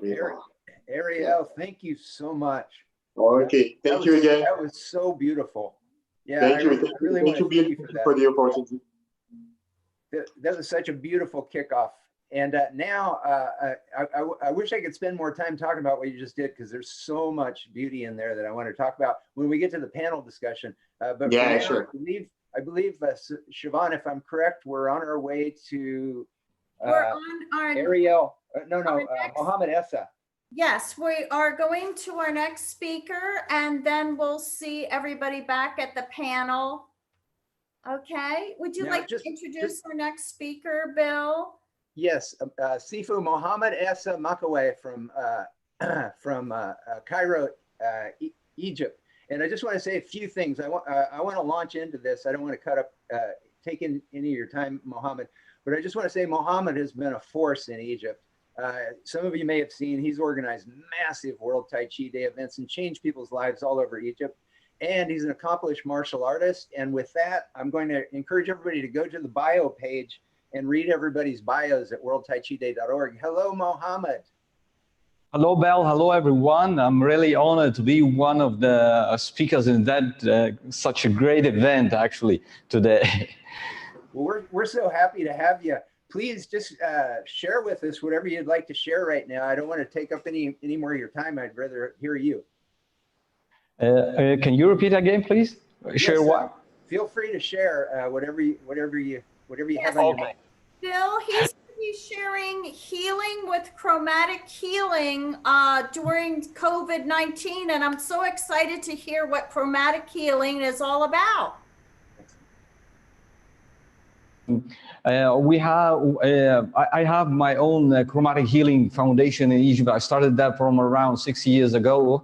Yeah. Ariel, thank you so much. Okay, thank you again. That was so beautiful. Yeah, thank you. I really want to thank you for the opportunity. That was such a beautiful kickoff. And now I wish I could spend more time talking about what you just did, because there's so much beauty in there that I want to talk about when we get to the panel discussion. But yeah, now, sure. I believe Siobhan, if I'm correct, we're on our way to we're on our Ariel. Mohamed Essa. Yes, we are going to our next speaker, and then we'll see everybody back at the panel. Okay, would you like to introduce our next speaker, Bill? Yes, Sifu Mohamed Essa Mekawy from Cairo, Egypt. And I just want to say a few things. I want to launch into this. I don't want to cut up, take in any of your time, Mohamed, but I just want to say Mohamed has been a force in Egypt. Some of you may have seen, he's organized massive World Tai Chi Day events and changed people's lives all over Egypt. And he's an accomplished martial artist. And with that, I'm going to encourage everybody to go to the bio page and read everybody's bios at worldtaichiday.org. Hello, Mohamed. Hello, Belle. Hello, everyone. I'm really honored to be one of the speakers in that such a great event, actually, today. Well, we're so happy to have you. Please just share with us whatever you'd like to share right now. I don't want to take up any more of your time. I'd rather hear you. Can you repeat again, please? Yes, share what? Feel free to share whatever you have on your mind. Bill, he's sharing healing with chromatic healing during COVID-19, and I'm so excited to hear what chromatic healing is all about. I have my own chromatic healing foundation in Egypt. I started that from around 6 years ago.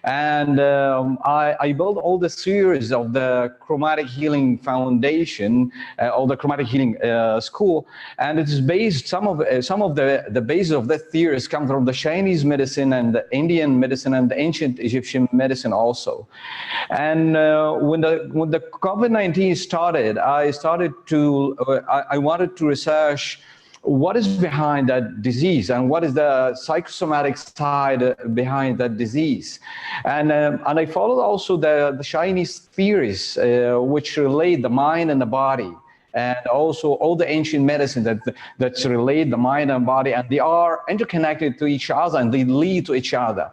And I built all the series of the chromatic healing foundation, or the chromatic healing school. And it is based, some of the basis of the theories come from the Chinese medicine and the Indian medicine and the ancient Egyptian medicine also. And when the COVID-19 started, I wanted to research what is behind that disease and what is the psychosomatic side behind that disease. And I followed also the Chinese theories which relate the mind and the body, and also all the ancient medicine that relate the mind and body, and they are interconnected to each other and they lead to each other.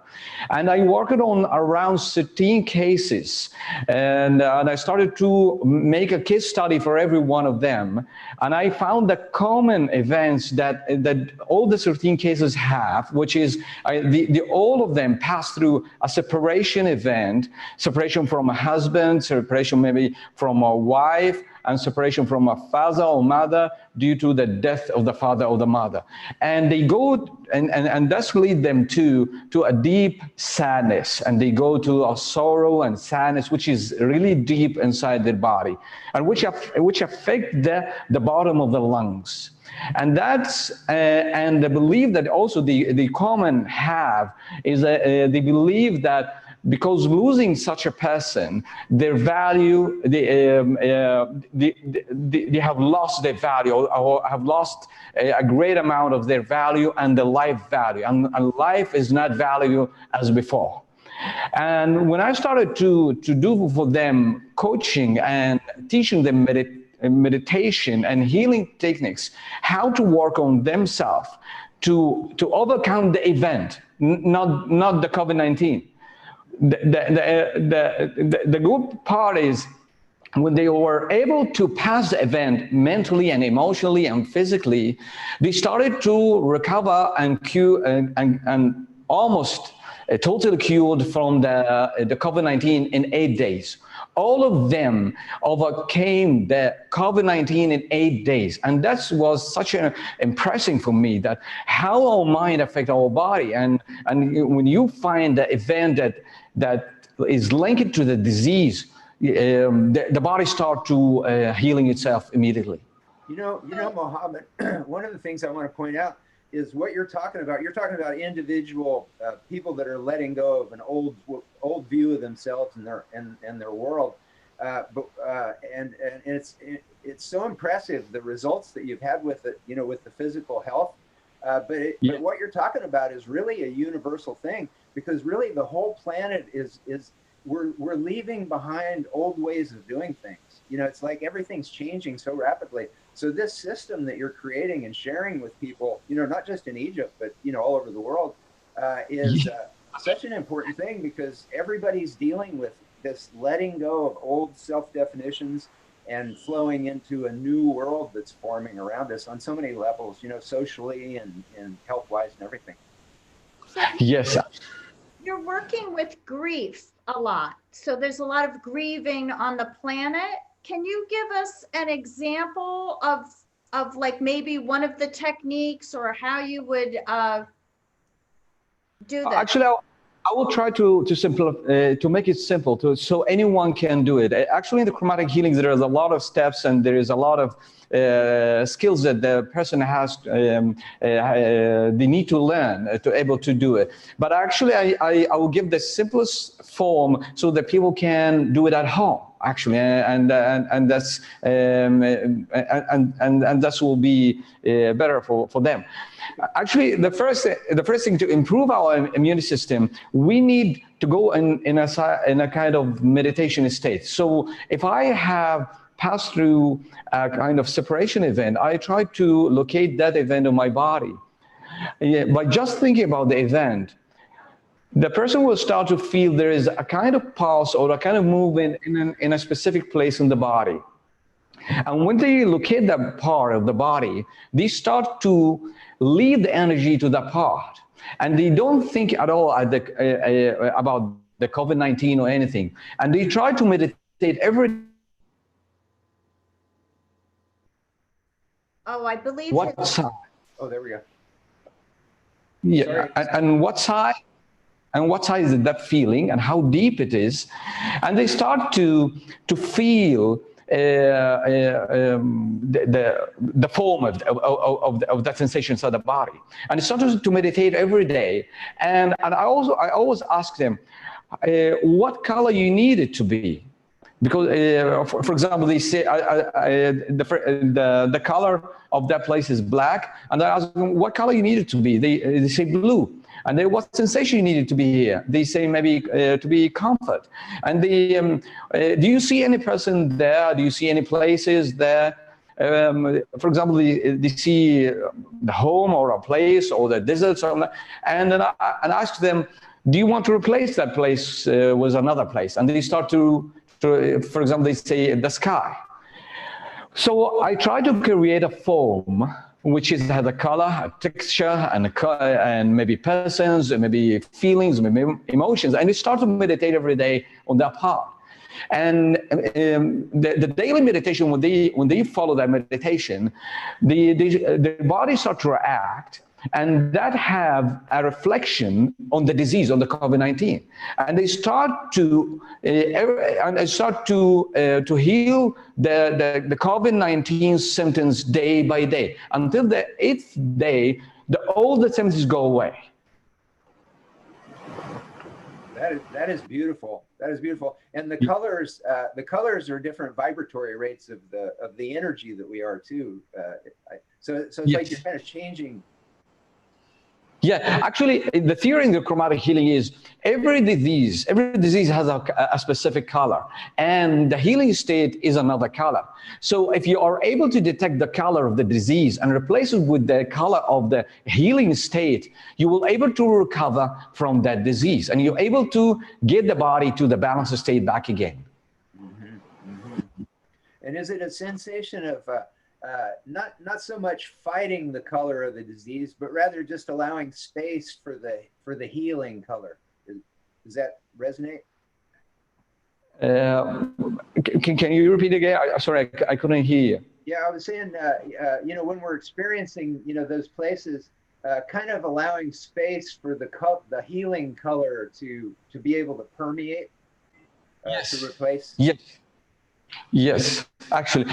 And I worked on around 13 cases, and I started to make a case study for every one of them. And I found the common events that all the 13 cases have, which is all of them pass through a separation event, separation from a husband, separation maybe from a wife, and separation from a father or mother due to the death of the father or the mother. And they go, and thus lead them to a deep sadness, and they go to a sorrow and sadness, which is really deep inside their body, and which affect the bottom of the lungs. And that's, and the belief that also the common have is that they believe that because losing such a person, their value, they have lost their value, or have lost a great amount of their value and the life value, and life is not valued as before. And when I started to do for them coaching and teaching them meditation and healing techniques, how to work on themselves to overcome the event, not the COVID-19. The good part is when they were able to pass the event mentally and emotionally and physically, they started to recover and cure and almost totally cured from the COVID-19 in 8 days. All of them overcame the COVID-19 in 8 days. And that was such an impressing for me, that how our mind affects our body. And when you find the event that is linked to the disease, the body starts to healing itself immediately. You know, Mohamed, one of the things I want to point out is what you're talking about. You're talking about individual people that are letting go of an old view of themselves and their world, and it's so impressive, the results that you've had with it, with the physical health. But what you're talking about is really a universal thing, because really the whole planet is we're leaving behind old ways of doing things. You know, it's like everything's changing so rapidly. So this system that you're creating and sharing with people, you know, not just in Egypt, but, you know, all over the world, is such an important thing, because everybody's dealing with this letting go of old self-definitions and flowing into a new world that's forming around us on so many levels, you know, socially and health-wise and everything. So Yes. you're working with grief a lot. So there's a lot of grieving on the planet. Can you give us an example of like maybe one of the techniques, or how you would do that? Actually, I will try to simplify, to make it simple, so anyone can do it. Actually, in the chromatic healings, there is a lot of steps, and there is a lot of skills that the person has, they need to learn to able to do it. But actually, I will give the simplest form so that people can do it at home. Actually, and that's and that will be better for them. Actually, the first thing to improve our immune system, we need to go in a kind of meditation state. So if I have passed through a kind of separation event, I try to locate that event in my body. By just thinking about the event, the person will start to feel there is a kind of pulse or a kind of movement in a specific place in the body. And when they locate that part of the body, they start to lead the energy to that part. And they don't think at all about the COVID-19 or anything. And they try to meditate every day. Oh, I believe what side? Oh, there we go. Yeah, and what side? And what size is that feeling, and how deep it is, and they start to feel the form of that sensation inside the body, and start to meditate every day. And I always ask them what color you need it to be, because for example, they say the color of that place is black, and I ask them what color you need it to be. They say blue. And then what sensation you needed to be here? They say maybe to be comfort. And do you see any person there? Do you see any places there? For example, they see the home or a place or the desert, and then I ask them, do you want to replace that place with another place? And they start to, for example, they say the sky. So I try to create a form which has a color, a texture, and maybe persons, and maybe feelings, maybe emotions, and you start to meditate every day on that part. And the daily meditation, when they follow that meditation, the body starts to react, and that have a reflection on the disease, on the COVID-19, and they start to heal the COVID-19 symptoms day by day, until the 8th day, all the symptoms go away. That is beautiful. That is beautiful. And the colors are different vibratory rates of the energy that we are too. So it's like you're kind of changing. Yeah, actually, the theory in the chromatic healing is every disease has a specific color, and the healing state is another color. So if you are able to detect the color of the disease and replace it with the color of the healing state, you will be able to recover from that disease, and you're able to get the body to the balanced state back again. Mm-hmm. Mm-hmm. And is it a sensation of not so much fighting the color of the disease, but rather just allowing space for the healing color? Does that resonate? Can you repeat again? Sorry, I couldn't hear you. Yeah, I was saying, when we're experiencing, those places, kind of allowing space for the healing color to be able to permeate, to replace. Yes. Yes, actually,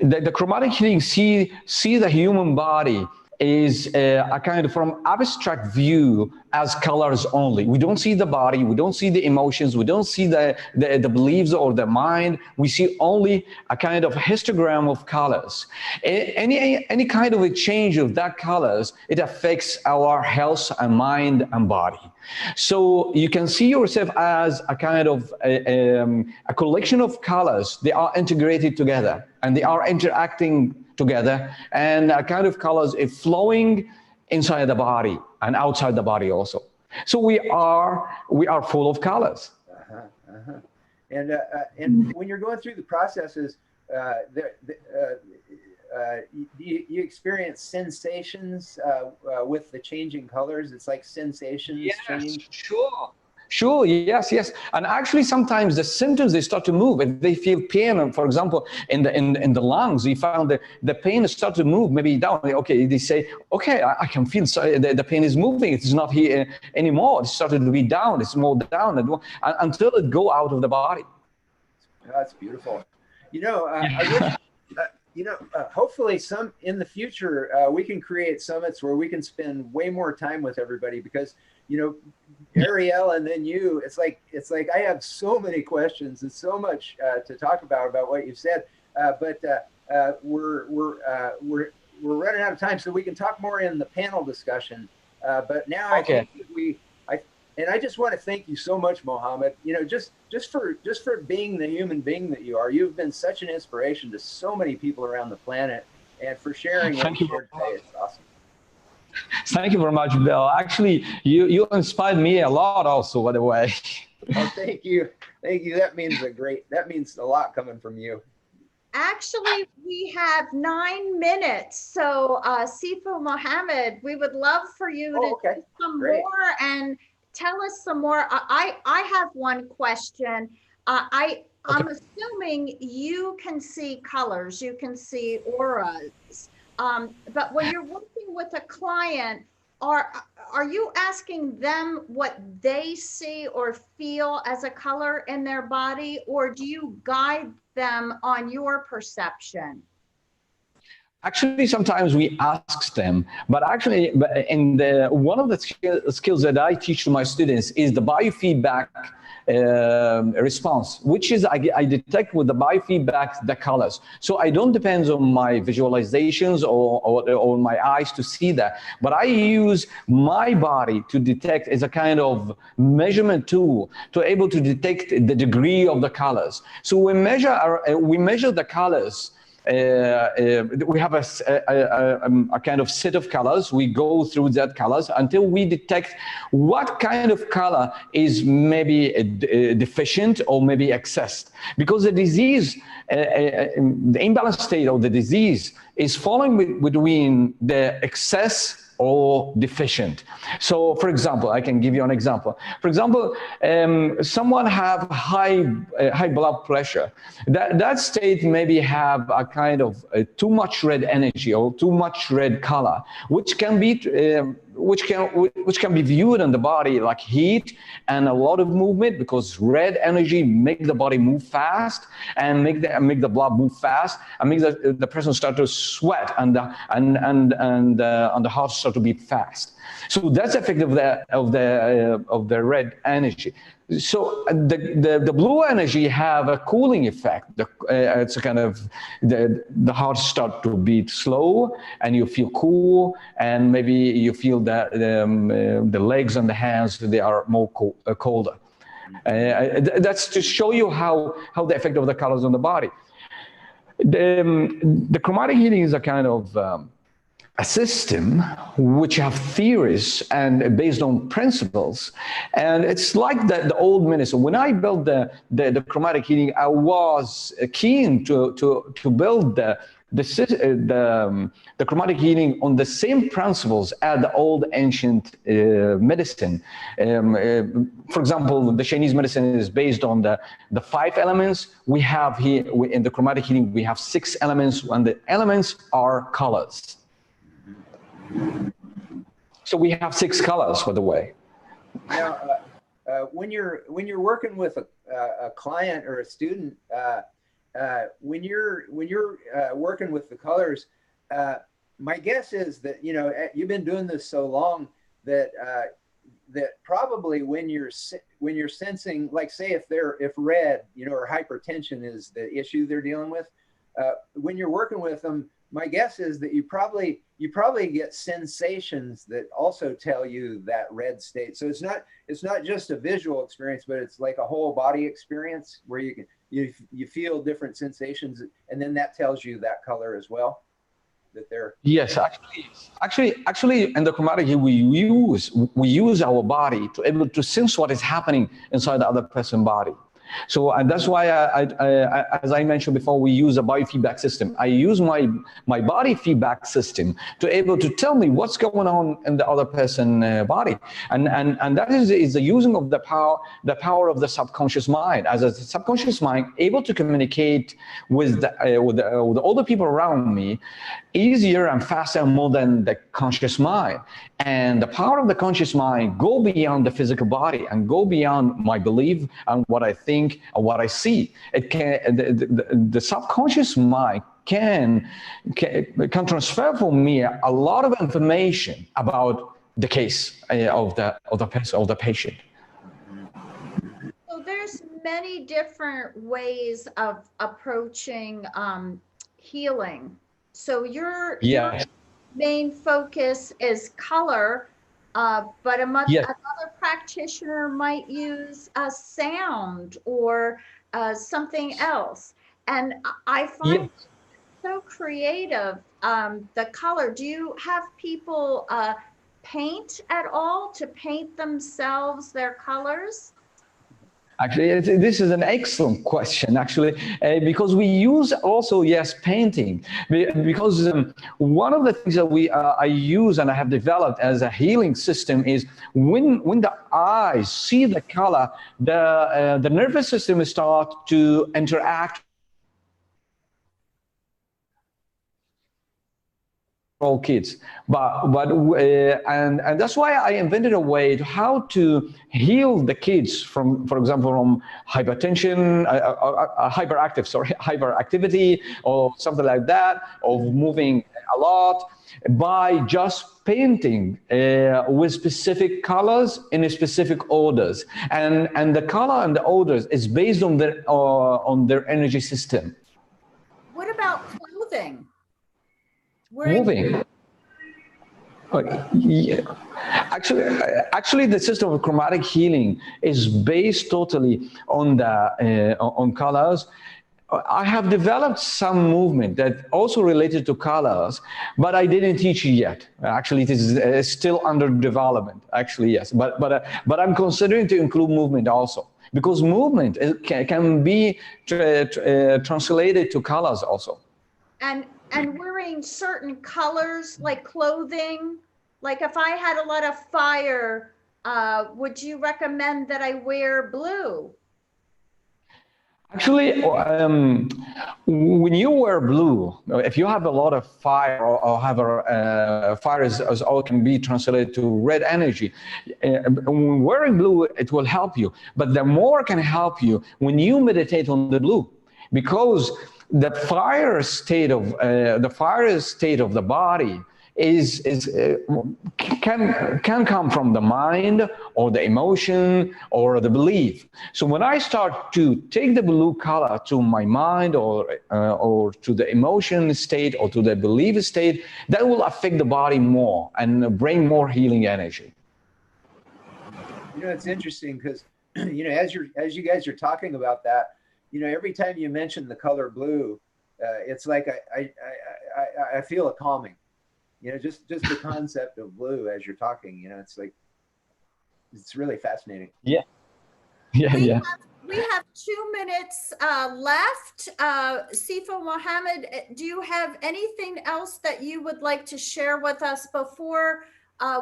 the chromatic healing see the human body is a kind of from abstract view as colors only. We don't see the body, we don't see the emotions, we don't see the beliefs or the mind. We see only a kind of histogram of colors. Any kind of a change of that colors, it affects our health and mind and body. So you can see yourself as a kind of a collection of colors. They are integrated together and they are interacting together, and a kind of colors is flowing inside the body and outside the body also. So we are full of colors. And when you're going through the processes, you experience sensations with the changing colors? It's like sensations change? Sure, yes. And actually sometimes the symptoms, they start to move. If they feel pain, for example, in the lungs, we found that the pain start to move, maybe down. Okay, they say, okay, I can feel the pain is moving. It's not here anymore. It started to be down. It's more down until it go out of the body. That's beautiful. You know, I wish, hopefully in the future, we can create summits where we can spend way more time with everybody, because, Ariel and then you, it's like I have so many questions and so much to talk about what you've said, but we're running out of time, so we can talk more in the panel discussion. But now I think that I just want to thank you so much, Mohamed. Just for being the human being that you are. You've been such an inspiration to so many people around the planet, and for sharing what you shared today. It's awesome. Thank you very much, Bill. Actually, you inspired me a lot also, by the way. Oh, thank you. Thank you. That means a lot coming from you. Actually, we have 9 minutes. So Sifu Mohamed, we would love for you to do some more and tell us some more. I have one question. I'm assuming you can see colors, you can see auras. But when you're working with a client, are you asking them what they see or feel as a color in their body, or do you guide them on your perception? Actually, sometimes we ask them, but actually, one of the skills that I teach to my students is the biofeedback response, which is I detect with the biofeedback the colors. So I don't depend on my visualizations or my eyes to see that, but I use my body to detect as a kind of measurement tool to able to detect the degree of the colors. So we measure the colors. We have a kind of set of colors. We go through that colors until we detect what kind of color is maybe deficient or maybe excessed. Because the disease, the imbalanced state of the disease is falling between the excess or deficient. So for example, I can give you an example. For example, someone have high blood pressure. That state maybe have a kind of too much red energy or too much red color, which can be viewed in the body like heat and a lot of movement, because red energy make the body move fast and make the blood move fast and make the person start to sweat and the heart start to beat fast. So that's the effect of the red energy. So the blue energy have a cooling effect. It's a kind of the heart start to beat slow, and you feel cool, and maybe you feel that the legs and the hands, they are more colder. That's to show you how the effect of the colors on the body. The chromatic healing is a kind of a system which have theories and based on principles, and it's like the old medicine. When I built the chromatic healing, I was keen to build the chromatic healing on the same principles as the old ancient medicine. For example, the Chinese medicine is based on the 5 elements. We have here in the chromatic healing, we have 6 elements, and the elements are colors. So we have 6 colors, by the way. Now, when you're working with a client or a student, when you're working with the colors, my guess is that, you know, you've been doing this so long that that probably when you're sensing, like, say if red, you know, or hypertension is the issue they're dealing with, when you're working with them, my guess is that you probably get sensations that also tell you that red state. So it's not just a visual experience, but it's like a whole body experience where you feel different sensations, and then that tells you that color as well. That they're Yes, actually, in the chromatic, we use our body to able to sense what is happening inside the other person's body. So, and that's why as I mentioned before, we use a biofeedback system. I use my body feedback system to able to tell me what's going on in the other person's body, and that is the using of the power of the subconscious mind. As a subconscious mind able to communicate with all the people around me easier and faster more than the conscious mind. And the power of the conscious mind go beyond the physical body and go beyond my belief and what I think and what I see. It can the subconscious mind can transfer for me a lot of information about the case of the patient. So there's many different ways of approaching healing. So your main focus is color, but another practitioner might use a sound or something else. And I find it so creative, the color. Do you have people paint at all, to paint themselves their colors? Actually, this is an excellent question, actually, because we use also, yes, painting, because one of the things that I use and I have developed as a healing system is when the eyes see the color, the nervous system start to interact all kids, and that's why I invented a way to how to heal the kids from, for example, from hypertension, hyperactivity, or something like that, of moving a lot, by just painting with specific colors in specific orders, and the color and the orders is based on their energy system. What about clothing? Moving. Yeah. Actually, the system of chromatic healing is based totally on on colors. I have developed some movement that also related to colors, but I didn't teach it yet. Actually, it is still under development. Actually, yes, but I'm considering to include movement also, because movement can be translated to colors also. And wearing certain colors, like clothing, like if I had a lot of fire, would you recommend that I wear blue? Actually, when you wear blue, if you have a lot of fire, or have fire is all can be translated to red energy. When wearing blue, it will help you, but the more can help you when you meditate on the blue, because the fire state of the body can come from the mind or the emotion or the belief. So when I start to take the blue color to my mind or to the emotion state or to the belief state, that will affect the body more and bring more healing energy. You know, it's interesting because, you know, as you guys are talking about that, you know, every time you mention the color blue, it's like I feel a calming. You know, just the concept of blue as you're talking. You know, it's like it's really fascinating. Yeah. We have 2 minutes left. Sifu Mohamed, do you have anything else that you would like to share with us before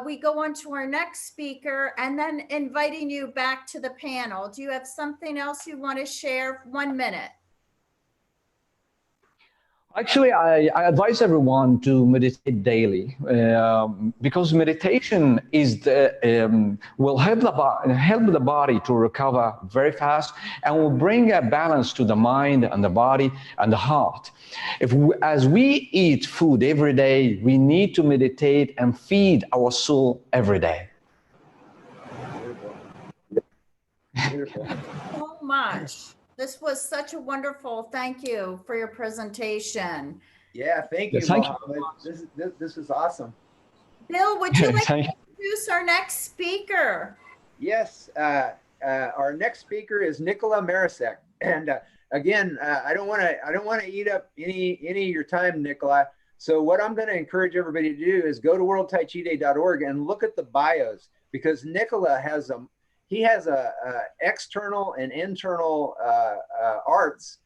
we go on to our next speaker, and then inviting you back to the panel? Do you have something else you want to share? 1 minute. Actually, I advise everyone to meditate daily because meditation is will help the body to recover very fast and will bring a balance to the mind and the body and the heart. As we eat food every day, we need to meditate and feed our soul every day. Beautiful. So much. This was such a wonderful, thank you for your presentation. Yeah, thank you, Mohamed. This is awesome. Bill, would you like to introduce our next speaker? Yes, our next speaker is Nikola Maricic. And again, I don't want to eat up any of your time, Nikola. So what I'm going to encourage everybody to do is go to worldtaichiday.org and look at the bios, because Nikola has a external and internal arts